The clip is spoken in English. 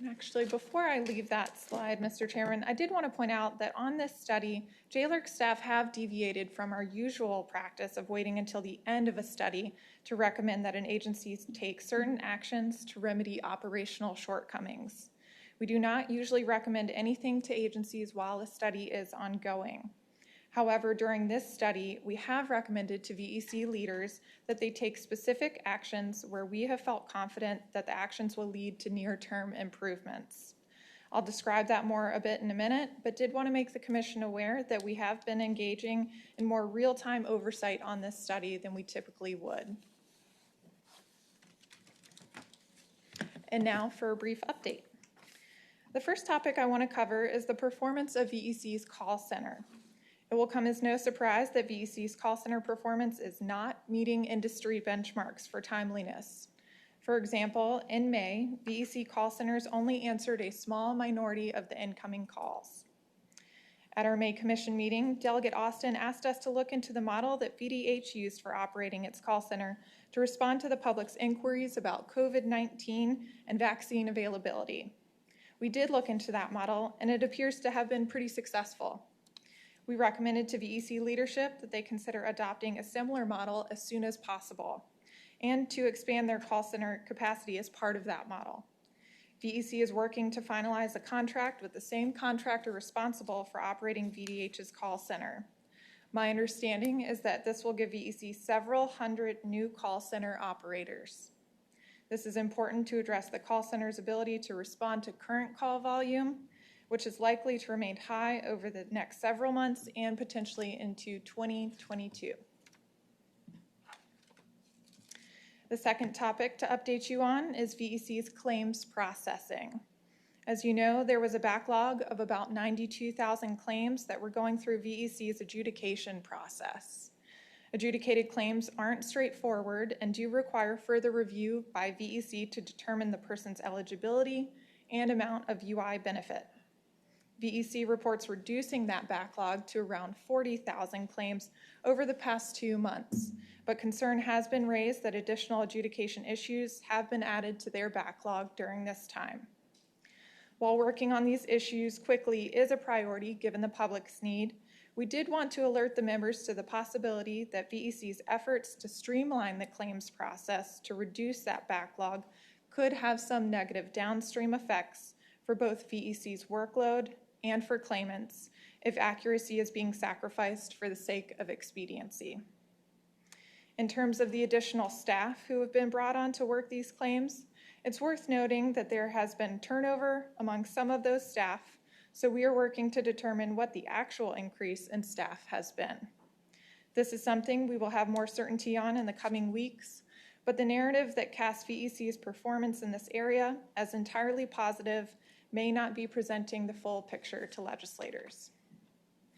Actually, before I leave that slide, Mr. Chairman, I did want to point out that on this study, JLARC staff have deviated from our usual practice of waiting until the end of a study to recommend that an agency take certain actions to remedy operational shortcomings. We do not usually recommend anything to agencies while a study is ongoing. However, during this study, we have recommended to VEC leaders that they take specific actions where we have felt confident that the actions will lead to near-term improvements. I'll describe that more a bit in a minute, but did want to make the Commission aware that we have been engaging in more real-time oversight on this study than we typically would. And now for a brief update. The first topic I want to cover is the performance of VEC's call center. It will come as no surprise that VEC's call center performance is not meeting industry benchmarks for timeliness. For example, in May, VEC call centers only answered a small minority of the incoming calls. At our May Commission meeting, Delegate Austin asked us to look into the model that VDH used for operating its call center to respond to the public's inquiries about COVID-19 and vaccine availability. We did look into that model, and it appears to have been pretty successful. We recommended to VEC leadership that they consider adopting a similar model as soon as possible and to expand their call center capacity as part of that model. VEC is working to finalize a contract with the same contractor responsible for operating VDH's call center. My understanding is that this will give VEC several hundred new call center operators. This is important to address the call center's ability to respond to current call volume, which is likely to remain high over the next several months and potentially into 2022. The second topic to update you on is VEC's claims processing. As you know, there was a backlog of about 92,000 claims that were going through VEC's adjudication process. Adjudicated claims aren't straightforward and do require further review by VEC to determine the person's eligibility and amount of UI benefit. VEC reports reducing that backlog to around 40,000 claims over the past 2 months, but concern has been raised that additional adjudication issues have been added to their backlog during this time. While working on these issues quickly is a priority given the public's need, we did want to alert the members to the possibility that VEC's efforts to streamline the claims process to reduce that backlog could have some negative downstream effects for both VEC's workload and for claimants if accuracy is being sacrificed for the sake of expediency. In terms of the additional staff who have been brought on to work these claims, it's worth noting that there has been turnover among some of those staff, so we are working to determine what the actual increase in staff has been. This is something we will have more certainty on in the coming weeks, but the narrative that casts VEC's performance in this area as entirely positive may not be presenting the full picture to legislators.